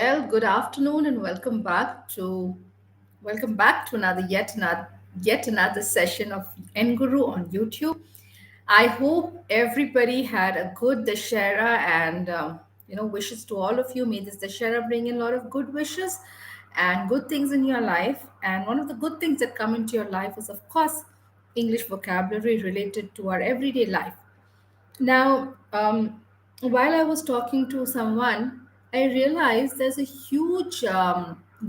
Well, good afternoon and welcome back to another session of Enguru on YouTube. I hope everybody had a good Dashera and wishes to all of you. May this Dashera bring in a lot of good wishes and good things in your life. And one of the good things that come into your life is, of course, English vocabulary related to our everyday life. Now, while I was talking to someone, I realized there's a huge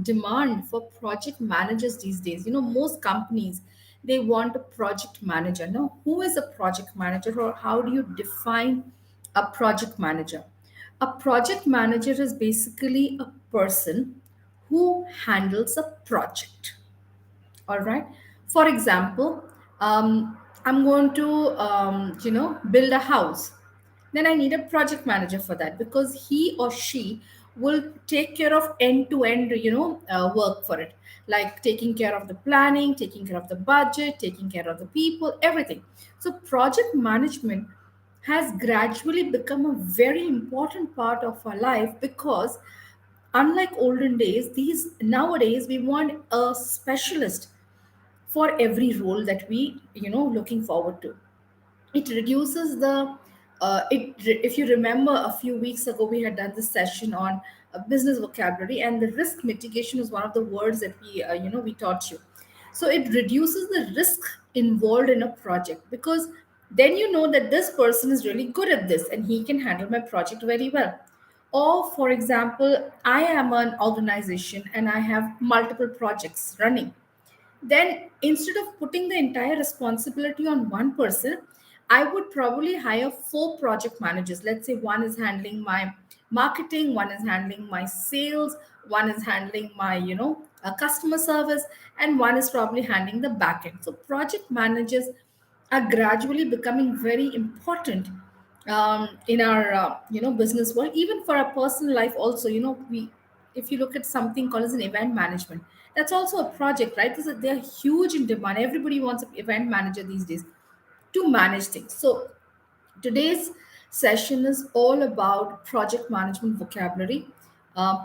demand for project managers these days. Most companies they want a project manager. Now, who is a project manager, or how do you define a project manager? A project manager is basically a person who handles a project. All right. For example, I'm going to build a house. Then I need a project manager for that, because he or she will take care of end to end work for it, like taking care of the planning, taking care of the budget, taking care of the people, everything. So project management has gradually become a very important part of our life, because unlike olden days, these nowadays we want a specialist for every role that we looking forward to. It reduces the if you remember, a few weeks ago we had done this session on business vocabulary, and the risk mitigation is one of the words that we taught you. So it reduces the risk involved in a project, because then you know that this person is really good at this and he can handle my project very well. Or for example, I am an organization and I have multiple projects running. Then instead of putting the entire responsibility on one person, I would probably hire four project managers. Let's say one is handling my marketing, one is handling my sales, one is handling my customer service, and one is probably handling the back end. So project managers are gradually becoming very important in our business world, even for our personal life also. We If you look at something called as an event management, that's also a project, right? They're huge in demand. Everybody wants an event manager these days to manage things. So today's session is all about project management vocabulary.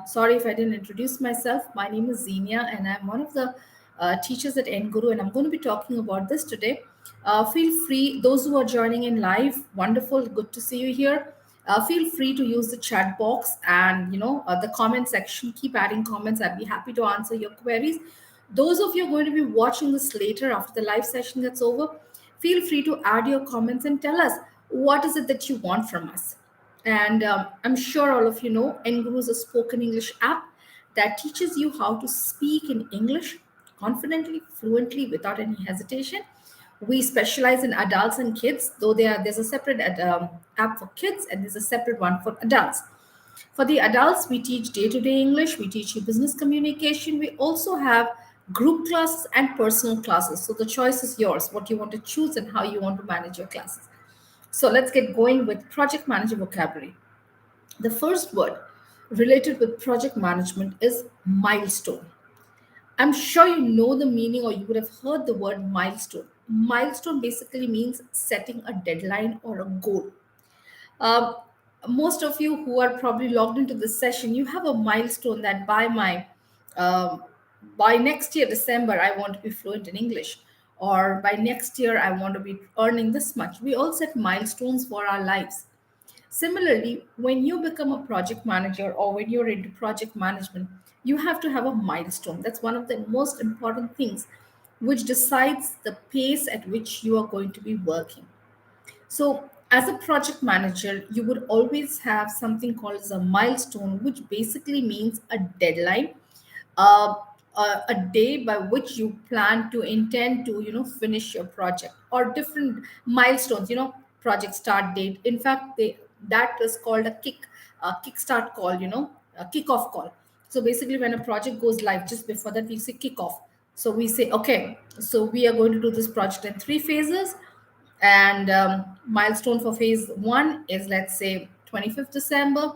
Sorry if I didn't introduce myself. My name is Xenia, and I'm one of the teachers at Enguru, and I'm going to be talking about this today. Feel free, those who are joining in live, wonderful, good to see you here. Feel free to use the chat box and the comment section. Keep adding comments. I'd be happy to answer your queries. Those of you who are going to be watching this later after the live session gets over, feel free to add your comments and tell us what is it that you want from us. And I'm sure all of you know Enguru is a spoken English app that teaches you how to speak in English confidently, fluently, without any hesitation. We specialize in adults and kids, though there's a separate app for kids and there's a separate one for adults. For the adults, we teach day to day English, we teach you business communication. We also have group classes and personal classes. So the choice is yours, what you want to choose and how you want to manage your classes. So let's get going with project manager vocabulary. The first word related with project management is milestone. I'm sure you know the meaning, or you would have heard the word milestone. Milestone basically means setting a deadline or a goal. Um, Most of you who are probably logged into this session, you have a milestone that um, by next year December I want to be fluent in English, or by next year I want to be earning this much. We all set milestones for our lives. Similarly, when you become a project manager or when you're into project management, you have to have a milestone. That's one of the most important things, which decides the pace at which you are going to be working. So, as a project manager, you would always have something called as a milestone, which basically means a deadline, uh, a day by which you plan to intend to, finish your project, or different milestones. Project start date. In fact, that is called a kickstart call. A kickoff call. So basically, when a project goes live, just before that, we say kickoff. So we say, okay, so we are going to do this project in three phases, and milestone for phase one is, let's say, 25th December.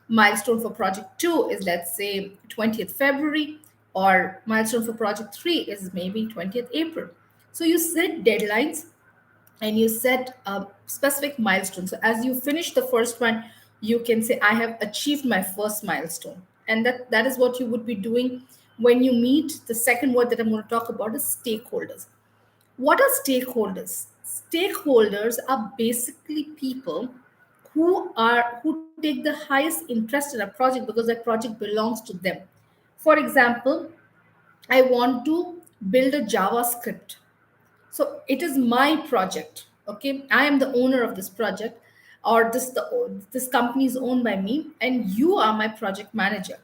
Milestone for project two is, let's say, 20th February. Or milestone for project three is maybe 20th April. So you set deadlines and you set a specific milestone. So as you finish the first one, you can say, I have achieved my first milestone. And that is what you would be doing when you meet. The second word that I'm going to talk about is stakeholders. What are stakeholders? Stakeholders are basically people who take the highest interest in a project because that project belongs to them. For example, I want to build a JavaScript. So it is my project. Okay, I am the owner of this project, or this company is owned by me, and you are my project manager.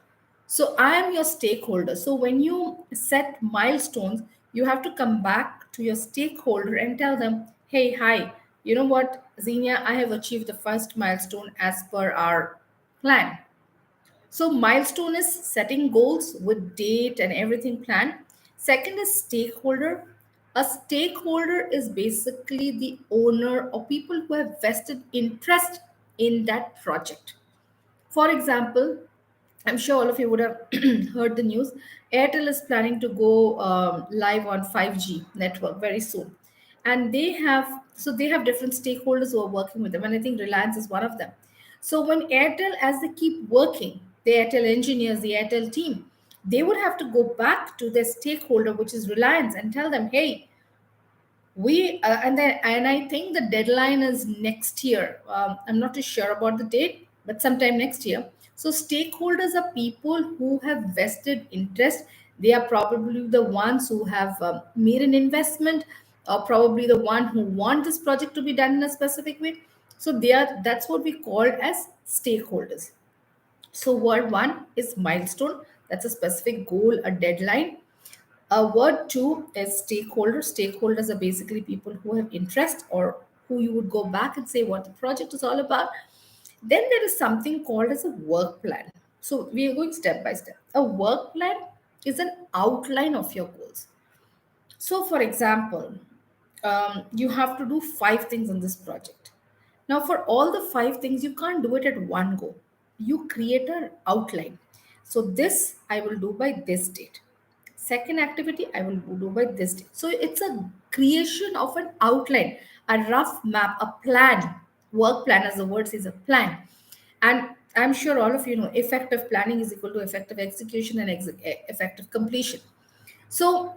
So I am your stakeholder. So when you set milestones, you have to come back to your stakeholder and tell them, hey, hi, you know what, Xenia, I have achieved the first milestone as per our plan. So milestone is setting goals with date and everything planned. Second is stakeholder. A stakeholder is basically the owner or people who have vested interest in that project. For example, I'm sure all of you would have heard the news. Airtel is planning to go live on 5G network very soon, and they have different stakeholders who are working with them, and I think Reliance is one of them. So when Airtel, as they keep working, the Airtel engineers, the Airtel team, they would have to go back to their stakeholder, which is Reliance, and tell them, hey, we and I think the deadline is next year. I'm not too sure about the date, but sometime next year. So stakeholders are people who have vested interest. They are probably the ones who have made an investment, or probably the one who want this project to be done in a specific way. So that's what we call as stakeholders. So word one is milestone. That's a specific goal, a deadline. Word two is stakeholders. Stakeholders are basically people who have interest, or who you would go back and say what the project is all about. Then there is something called as a work plan. So we are going step by step. A work plan is an outline of your goals. So, for example, you have to do five things in this project. Now, for all the five things, you can't do it at one go. You create an outline. So, this I will do by this date. Second activity I will do by this date. So, it's a creation of an outline, a rough map, a plan. Work plan, as the word says, a plan. And I'm sure all of you know effective planning is equal to effective execution and effective completion. So,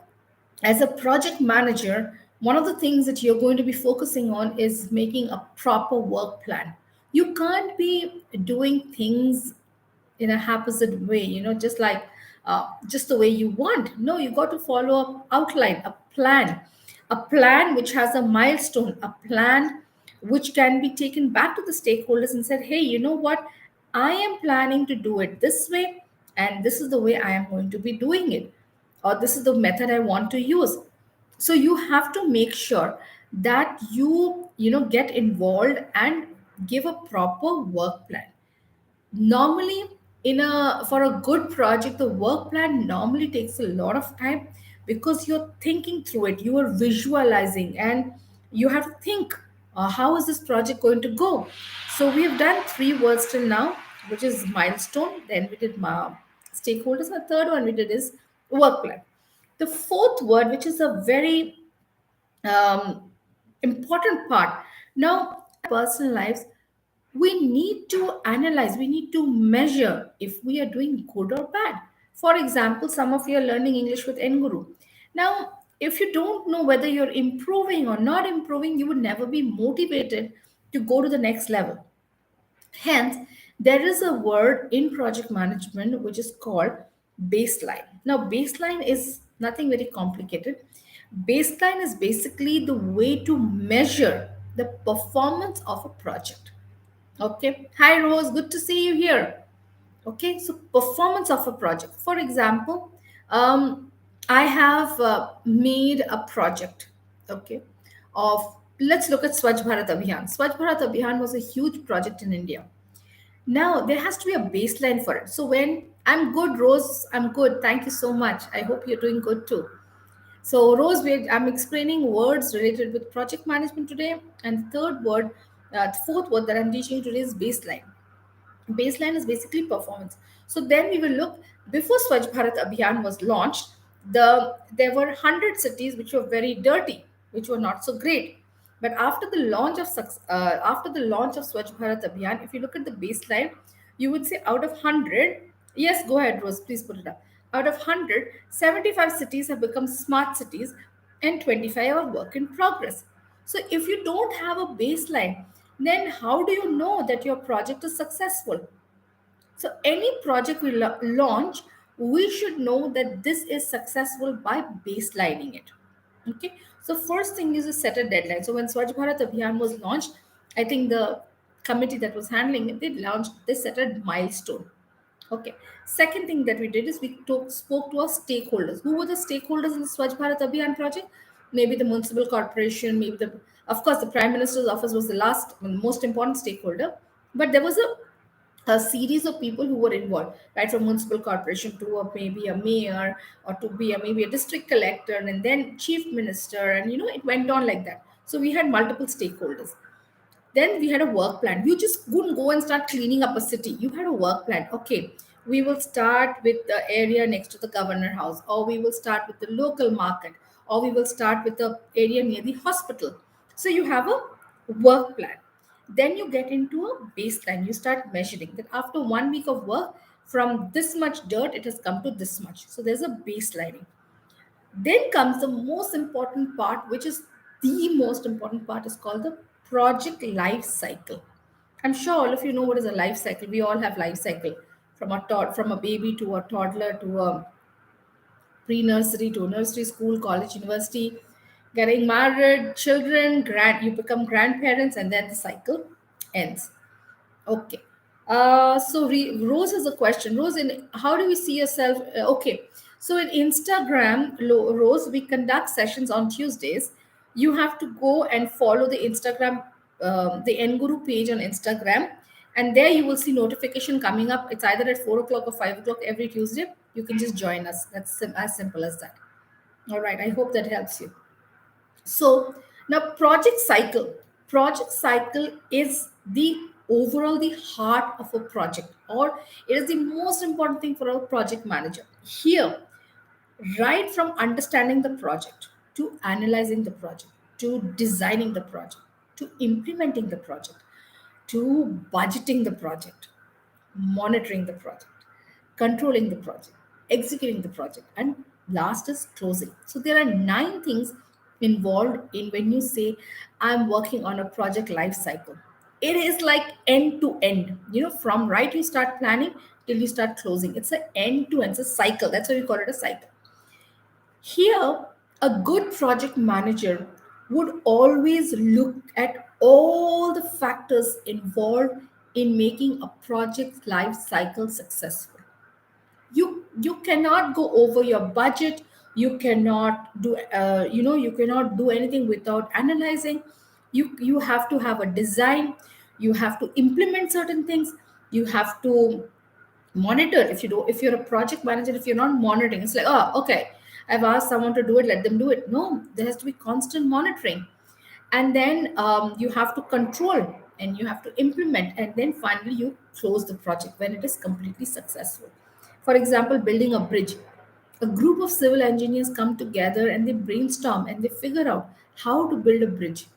as a project manager, one of the things that you're going to be focusing on is making a proper work plan. You can't be doing things in a haphazard way, just like just the way you want. No, you got to follow a outline, a plan which has a milestone, a plan which can be taken back to the stakeholders and said, hey, you know what, I am planning to do it this way, and this is the way I am going to be doing it, or this is the method I want to use. So you have to make sure that you get involved and give a proper work plan. Normally, in a for a good project, the work plan normally takes a lot of time, because you're thinking through it, you are visualizing, and you have to think, how is this project going to go. So we have done three words till now, which is milestone, then we did stakeholders, and the third one we did is work plan. The fourth word, which is a very um, important part. Now, personal lives, we need to analyze, we need to measure if we are doing good or bad. For example, some of you are learning English with Enguru. Now, if you don't know whether you're improving or not improving, you would never be motivated to go to the next level. Hence, there is a word in project management which is called baseline. Now, baseline is nothing very complicated. Baseline is basically the way to measure the performance of a project. Okay. Hi, Rose. Good to see you here. Okay. So, performance of a project. For example, I have made a project. Okay. Of Let's look at Swachh Bharat Abhiyan. Swachh Bharat Abhiyan was a huge project in India. Now, there has to be a baseline for it. So, when I'm good, Rose, I'm good. Thank you so much. I hope you're doing good too. So, Rose, I'm explaining words related with project management today. And the fourth word that I'm teaching you today is baseline. Baseline is basically performance. So then we will look, before Swachh Bharat Abhiyan was launched, there were 100 cities which were very dirty, which were not so great. But after the launch of Swachh Bharat Abhiyan, if you look at the baseline, you would say out of 100, Yes, go ahead, Rose. Please put it up. Out of 100, 75 cities have become smart cities and 25 are work in progress. So, if you don't have a baseline, then how do you know that your project is successful? So, any project we launch, we should know that this is successful by baselining it. Okay. So, first thing is to set a deadline. So, when Swachh Bharat Abhiyan was launched, I think the committee that was handling it, they set a milestone. Okay. Second thing that we did is spoke to our stakeholders. Who were the stakeholders in the Swachh Bharat Abhiyan project? Maybe the municipal corporation, of course, the Prime Minister's office was the most important stakeholder. But there was a series of people who were involved, right, from municipal corporation to maybe a mayor, or to be maybe a district collector, and then chief minister, and it went on like that. So we had multiple stakeholders. Then we had a work plan. You just couldn't go and start cleaning up a city. You had a work plan. Okay, we will start with the area next to the governor house, or we will start with the local market, or we will start with the area near the hospital. So you have a work plan. Then you get into a baseline. You start measuring that after 1 week of work, from this much dirt, it has come to this much. So there's a baselining. Then comes the most important part, which is the most important part, is called the project life cycle. I'm sure all of you know what is a life cycle. We all have life cycle, from a baby to a toddler to a pre-nursery to nursery, school, college, university, getting married, children, you become grandparents, and then the cycle ends. Okay. Rose has a question. Rose, in how do you see yourself? Okay. So in Instagram, Rose, we conduct sessions on Tuesdays. You have to go and follow the Instagram, the Enguru page on Instagram, and there you will see notification coming up. It's either at 4 o'clock or 5 o'clock every Tuesday. You can just join us. That's as simple as that. All right. I hope that helps you. So now project cycle is the overall the heart of a project, or it is the most important thing for a project manager. Here, right from understanding the project to analyzing the project to designing the project to implementing the project to budgeting the project, monitoring the project, controlling the project, executing the project, and last is closing. So there are 9 things involved in when you say I'm working on a project life cycle. It is like end to end, from right you start planning till you start closing. It's an end to end, it's a cycle. That's why we call it a cycle. Here, a good project manager would always look at all the factors involved in making a project life cycle successful. You cannot go over your budget. You cannot do anything without analyzing. You have to have a design. You have to implement certain things. You have to monitor. If you're a project manager, if you're not monitoring, it's like, oh, okay, I've asked someone to do it, let them do it. No, there has to be constant monitoring. And then you have to control, and you have to implement, and then finally you close the project when it is completely successful. For example, building a bridge. A group of civil engineers come together and they brainstorm and they figure out how to build a bridge.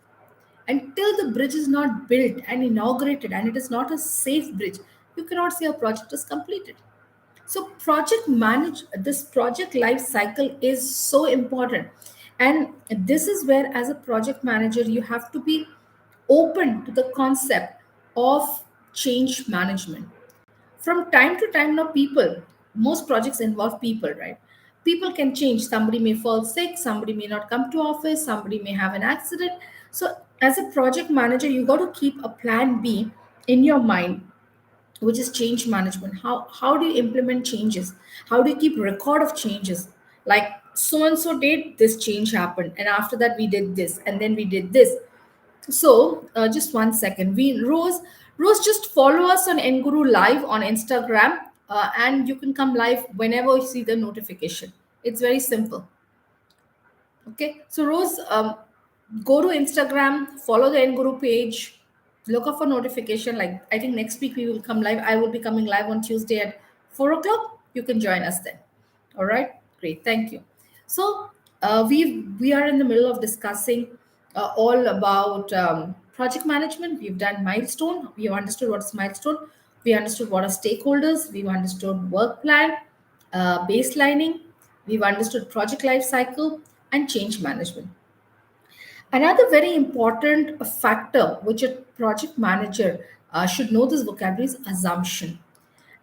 Until the bridge is not built and inaugurated and it is not a safe bridge, you cannot say a project is completed. So this project life cycle is so important. And this is where, as a project manager, you have to be open to the concept of change management. From time to time now, most projects involve people, right? People can change. Somebody may fall sick, somebody may not come to office, somebody may have an accident. So as a project manager, you got to keep a plan B in your mind, which is change management. How do you implement changes? How do you keep record of changes? Like, so and so date this change happened, and after that we did this, and then we did this. So just 1 second. Rose, just follow us on Enguru Live on Instagram, and you can come live whenever you see the notification. It's very simple. Okay, so Rose, go to Instagram, follow the Enguru page, look up for notification. Like, I think next week we will come live. I will be coming live on Tuesday at 4 o'clock. You can join us then. All right, great, thank you. So we are in the middle of discussing all about project management. We've done milestone. We have understood what's milestone. We understood what are stakeholders, we've understood work plan, baselining, we've understood project life cycle, and change management. Another very important factor which a project manager should know this vocabulary is assumption.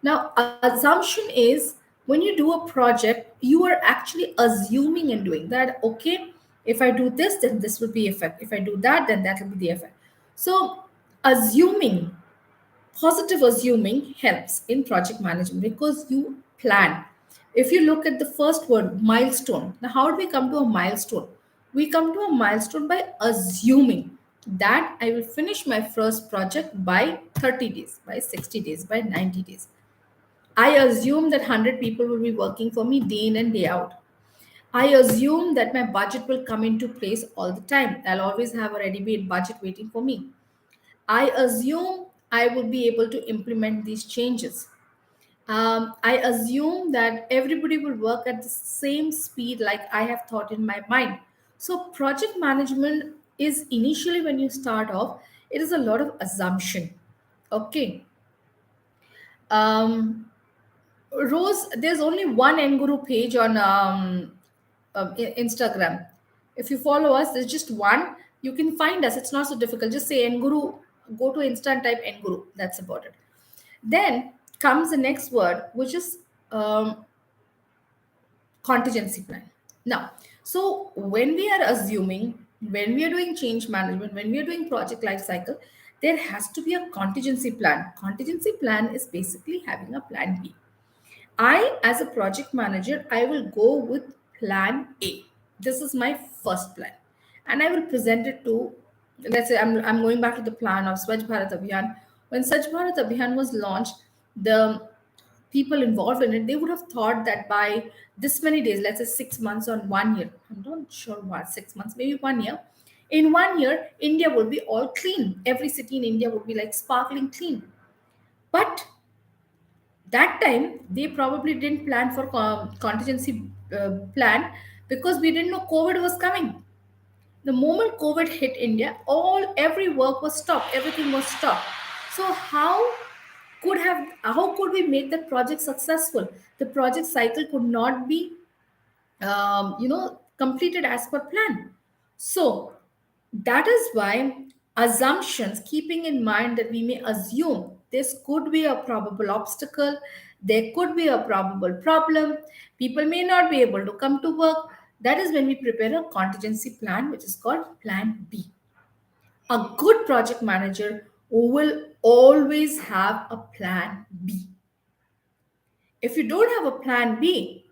Now, assumption is when you do a project, you are actually assuming and doing that. Okay, if I do this, then this will be effect. If I do that, then that will be the effect. So, assuming, positive assuming helps in project management because you plan. If you look at the first word, milestone. Now, how do we come to a milestone? We come to a milestone by assuming that I will finish my first project by 30 days, by 60 days, by 90 days. I assume that 100 people will be working for me day in and day out. I assume that my budget will come into place all the time. I'll always have a ready made budget waiting for me. I assume I will be able to implement these changes. I assume that everybody will work at the same speed like I have thought in my mind. So, project management is initially when you start off, it is a lot of assumption. Okay. Um, Rose, there's only one Enguru page on Instagram. If you follow us, there's just one. You can find us. It's not so difficult. Just say Enguru, go to Insta and type Enguru. That's about it. Then comes the next word, which is um, contingency plan. Now, so when we are assuming, when we are doing change management, when we are doing project life cycle, there has to be a contingency plan. Contingency plan is basically having a plan B. I, as a project manager, I will go with plan A. This is my first plan. And I will present it to, let's say, I'm going back to the plan of Swachh Bharat Abhiyan. When Swachh Bharat Abhiyan was launched, the people involved in it, they would have thought that by this many days, let's say 6 months or 1 year, I'm not sure what, 6 months, maybe 1 year. In 1 year, India will be all clean. Every city in India would be like sparkling clean. But that time they probably didn't plan for contingency plan because we didn't know COVID was coming. The moment COVID hit India, all every work was stopped, everything was stopped. So how could we make that project successful? The project cycle could not be completed as per plan. So that is why assumptions, keeping in mind that we may assume this could be a probable obstacle, there could be a probable problem, people may not be able to come to work. That is when we prepare a contingency plan, which is called Plan B. A good project manager will always have a Plan B. If you don't have a Plan B,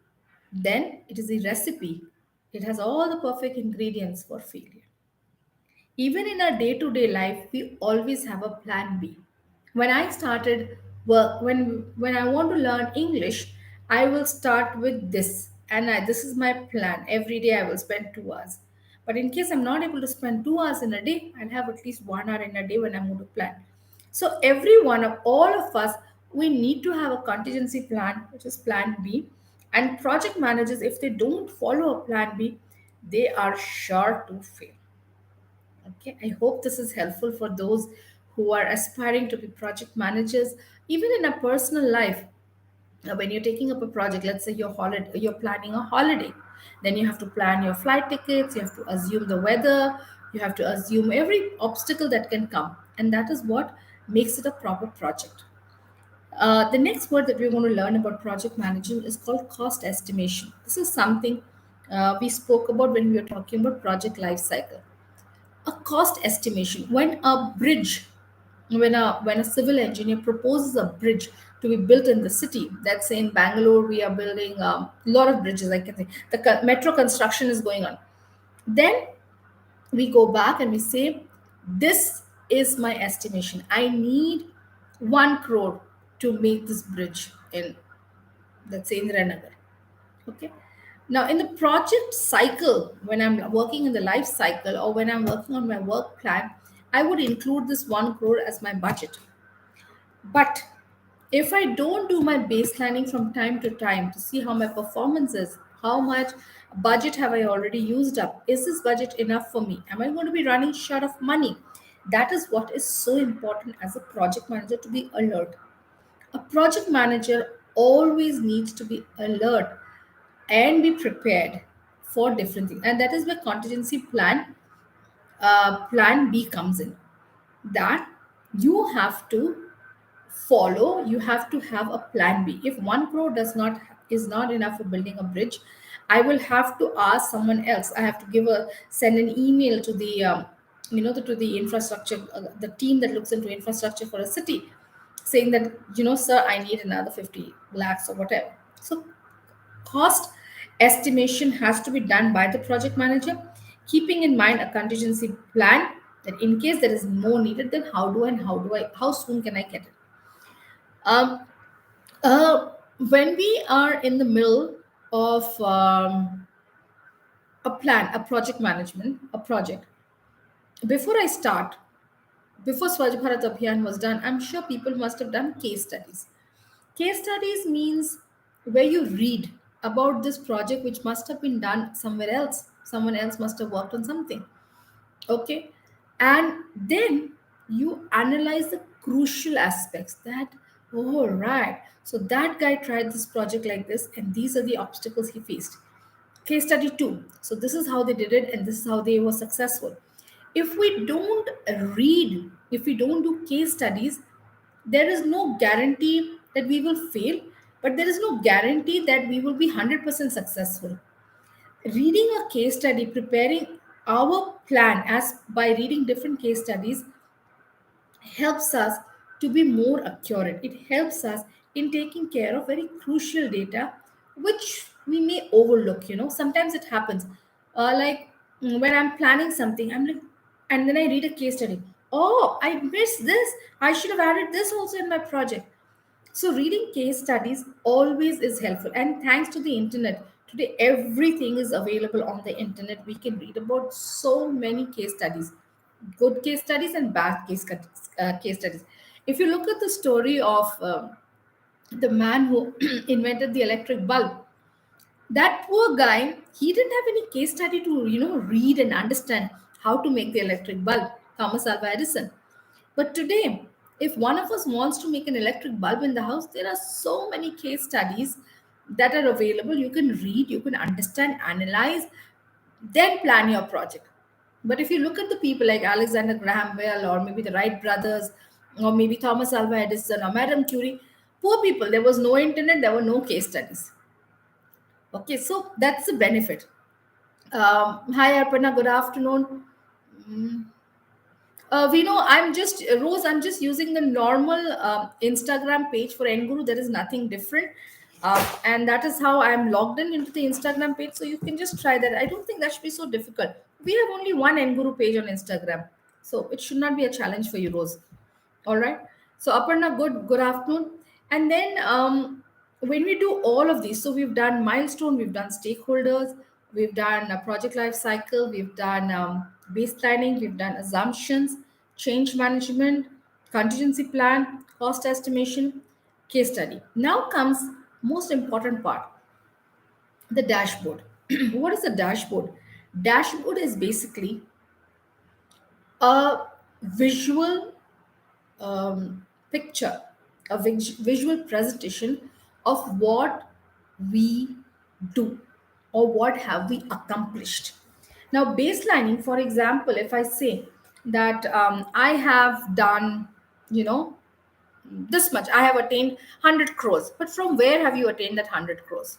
then it is a recipe. It has all the perfect ingredients for failure. Even in our day to day life, we always have a plan B. When I started work, when I want to learn English, I will start with this, and this is my plan. Every day I will spend 2 hours. But in case I'm not able to spend 2 hours in a day, I'll have at least 1 hour in a day when I'm going to plan. So every one of all of us, we need to have a contingency plan, which is Plan B. And project managers, if they don't follow a Plan B, they are sure to fail. Okay, I hope this is helpful for those who are aspiring to be project managers, even in a personal life. When you're taking up a project, let's say you're planning a holiday, then you have to plan your flight tickets, you have to assume the weather, you have to assume every obstacle that can come, and that is what makes it a proper project. The next word that we're going to learn about project management is called cost estimation. This is something we spoke about when we were talking about project life cycle. A cost estimation, when a civil engineer proposes a bridge to be built in the city. Let's say in Bangalore we are building a lot of bridges, I can say the metro construction is going on. Then we go back and we say, this is my estimation, I need 1 crore to make this bridge in, let's say, Indiranagar. Okay. Now, in the project cycle, when I'm working in the life cycle or when I'm working on my work plan, I would include this 1 crore as my budget. But if I don't do my baselining from time to time to see how my performance is, how much budget have I already used up? Is this budget enough for me? Am I going to be running short of money? That is what is so important as a project manager, to be alert. A project manager always needs to be alert and be prepared for different things. And that is where contingency plan B comes in. That you have to follow, you have to have a plan B. If 1 crore does not is not enough for building a bridge, I will have to ask someone else. I have to send an email to the to the infrastructure, the team that looks into infrastructure for a city, saying that, sir, I need another 50 lakhs or whatever. So cost estimation has to be done by the project manager, keeping in mind a contingency plan, that in case there is more needed, then how soon can I get it. um, when we are in the middle of a project management, a project, before I start, before Swachh Bharat Abhiyan was done, I'm sure people must have done case studies. Case studies means where you read about this project which must have been done somewhere else. Someone else must have worked on something. Okay. And then you analyze the crucial aspects that, oh, right. So that guy tried this project like this, and these are the obstacles he faced. Case study two. So this is how they did it, and this is how they were successful. If we don't read, if we don't do case studies, there is no guarantee that we will fail, but there is no guarantee that we will be 100% successful. Reading a case study, preparing our plan as by reading different case studies, helps us to be more accurate. It helps us in taking care of very crucial data, which we may overlook. Sometimes it happens. When I'm planning something, I'm like, and then I read a case study. Oh, I missed this. I should have added this also in my project. So, reading case studies always is helpful. And thanks to the internet, today everything is available on the internet. We can read about so many case studies, good case studies and bad case studies. If you look at the story of the man who invented the electric bulb, that poor guy, he didn't have any case study to, read and understand how to make the electric bulb, Thomas Alva Edison. But today, if one of us wants to make an electric bulb in the house, there are so many case studies that are available. You can read, you can understand, analyze, then plan your project. But if you look at the people like Alexander Graham Bell, or maybe the Wright brothers, or maybe Thomas Alva Edison, or Madame Curie, poor people, there was no internet, there were no case studies. Okay, so that's the benefit. Hi, Arpana, good afternoon. Mm, we know I'm just Rose. I'm just using the normal Instagram page for Enguru. There is nothing different, and that is how I'm logged in into the Instagram page. So you can just try that. I don't think that should be so difficult. We have only one Enguru page on Instagram, so it should not be a challenge for you, Rose. All right. So Aparna, good afternoon. And then when we do all of these, so we've done milestone, we've done stakeholders, we've done a project life cycle, we've done baselining, we've done assumptions, change management, contingency plan, cost estimation, case study. Now comes most important part, the dashboard. What is the dashboard? Dashboard is basically a visual picture, a visual presentation of what we do or what have we accomplished. Now, baselining, for example, if I say that I have done, you know, this much, I have attained 100 crores, but from where have you attained that 100 crores?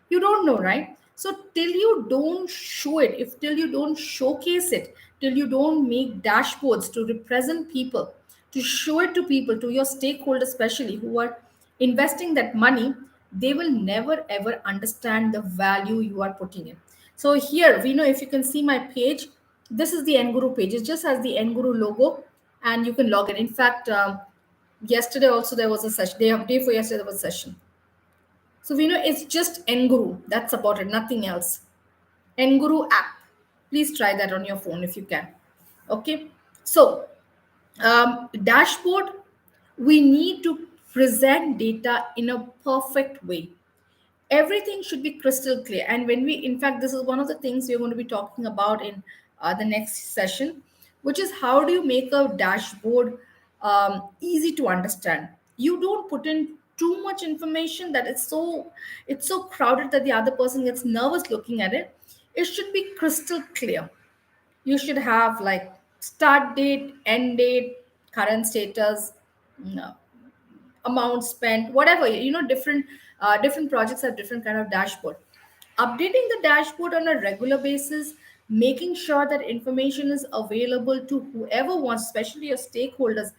You don't know, right? So till you don't show it, if till you don't showcase it, till you don't make dashboards to represent people, to show it to people, to your stakeholders especially who are investing that money, they will never ever understand the value you are putting in. So here we know, if you can see my page, this is the Enguru page. It just has the Enguru logo, and you can log in. In fact, yesterday also there was a session. Day for yesterday there was a session. So we know it's just Enguru. That's about it, nothing else. Enguru app. Please try that on your phone if you can. Okay. So dashboard, we need to present data in a perfect way. Everything should be crystal clear. And when we, in fact, this is one of the things we're going to be talking about in the next session, which is how do you make a dashboard easy to understand. you don't put in too much information that it's so crowded that the other person gets nervous looking at it. It should be crystal clear. You should have like start date, end date, current status, no, amount spent, whatever, different different projects have different kind of dashboard. Updating the dashboard on a regular basis, making sure that information is available to whoever wants, especially your stakeholders.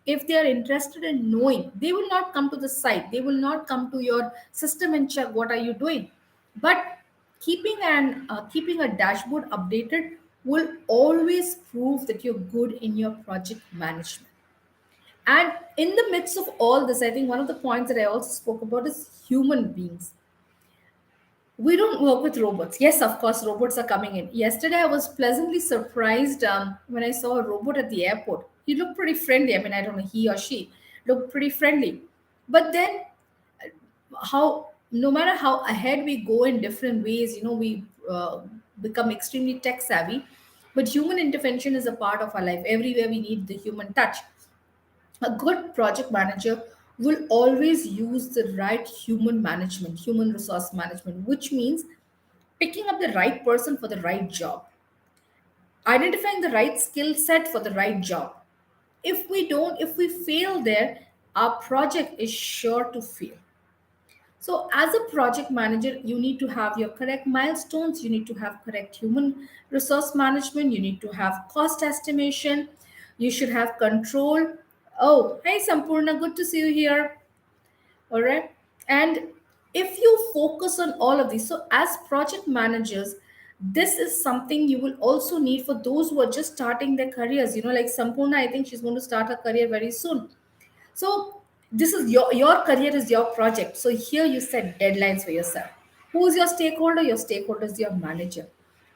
If they are interested in knowing, they will not come to the site, they will not come to your system and check what are you doing. But keeping a dashboard updated will always prove that you're good in your project management. And in the midst of all this, I think one of the points that I also spoke about is human beings. We don't work with robots. Yes, of course, robots are coming in. Yesterday, I was pleasantly surprised when I saw a robot at the airport. He looked pretty friendly. I mean, I don't know, he or she looked pretty friendly. But then, how, no matter how ahead we go in different ways, we become extremely tech savvy. But human intervention is a part of our life. Everywhere we need the human touch. A good project manager will always use the right human resource management, which means picking up the right person for the right job, identifying the right skill set for the right job. If we fail there, our project is sure to fail. So, as a project manager, you need to have your correct milestones, you need to have correct human resource management, you need to have cost estimation, you should have control. Oh, hey Sampurna, good to see you here. All right. And if you focus on all of these, so as project managers, this is something you will also need for those who are just starting their careers. Like Sampurna, I think she's going to start her career very soon. So this is your career is your project. So here you set deadlines for yourself. Who is your stakeholder? Your stakeholder is your manager.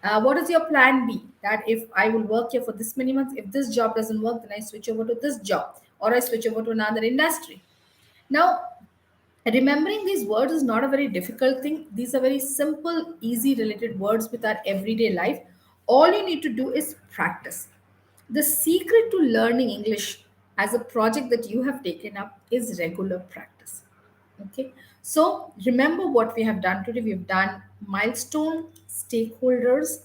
What is your plan B? That if I will work here for this many months, if this job doesn't work, then I switch over to this job or I switch over to another industry. Now, remembering these words is not a very difficult thing. These are very simple, easy related words with our everyday life. All you need to do is practice. The secret to learning English as a project that you have taken up is regular practice. Okay. So remember what we have done today. We've done milestone, stakeholders,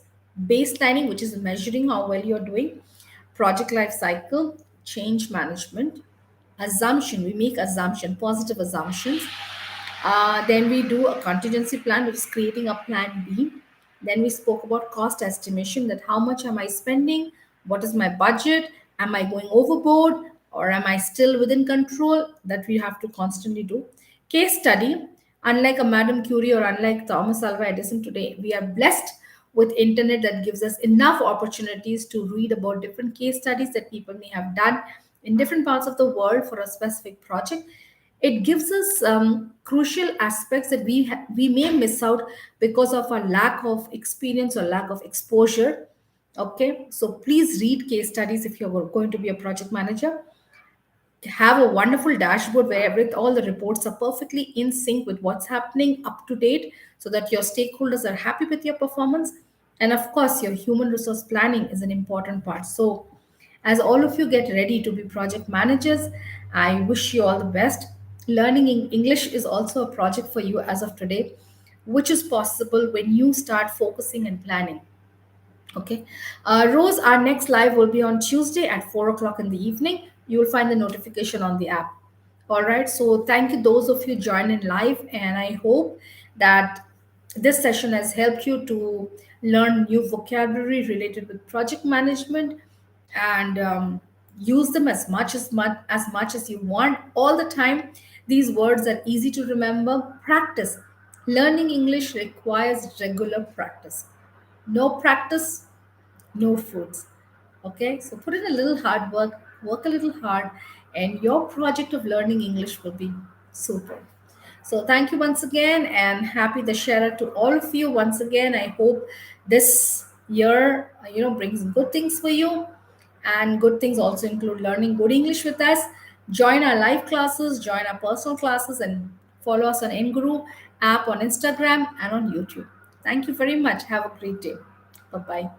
baselining, which is measuring how well you're doing, project life cycle, change management, assumption. We make assumption, positive assumptions. Then we do a contingency plan, which is creating a plan B. Then we spoke about cost estimation, that how much am I spending? What is my budget? Am I going overboard or am I still within control? That we have to constantly do. Case study, unlike a Madame Curie or unlike Thomas Alva Edison today, we are blessed with internet that gives us enough opportunities to read about different case studies that people may have done in different parts of the world for a specific project. It gives us crucial aspects that we may miss out because of our lack of experience or lack of exposure. Okay, so please read case studies if you're going to be a project manager. Have a wonderful dashboard where with all the reports are perfectly in sync with what's happening, up to date, so that your stakeholders are happy with your performance. And of course, your human resource planning is an important part. So as all of you get ready to be project managers, I wish you all the best. Learning English is also a project for you as of today, which is possible when you start focusing and planning. Okay. Rose, our next live will be on Tuesday at 4 o'clock in the evening. You will find the notification on the app. All right. So thank you, those of you joining live. And I hope that this session has helped you to learn new vocabulary related with project management and use them as much as you want all the time. These words are easy to remember. Practice. Learning English requires regular practice. No practice, no fruits. Okay, so put in a little hard work, work a little hard, and your project of learning English will be super. So thank you once again, and happy Dashera to all of you once again. I hope this year, brings good things for you, and good things also include learning good English with us. Join our live classes, join our personal classes, and follow us on Enguru app on Instagram and on YouTube. Thank you very much. Have a great day. Bye bye.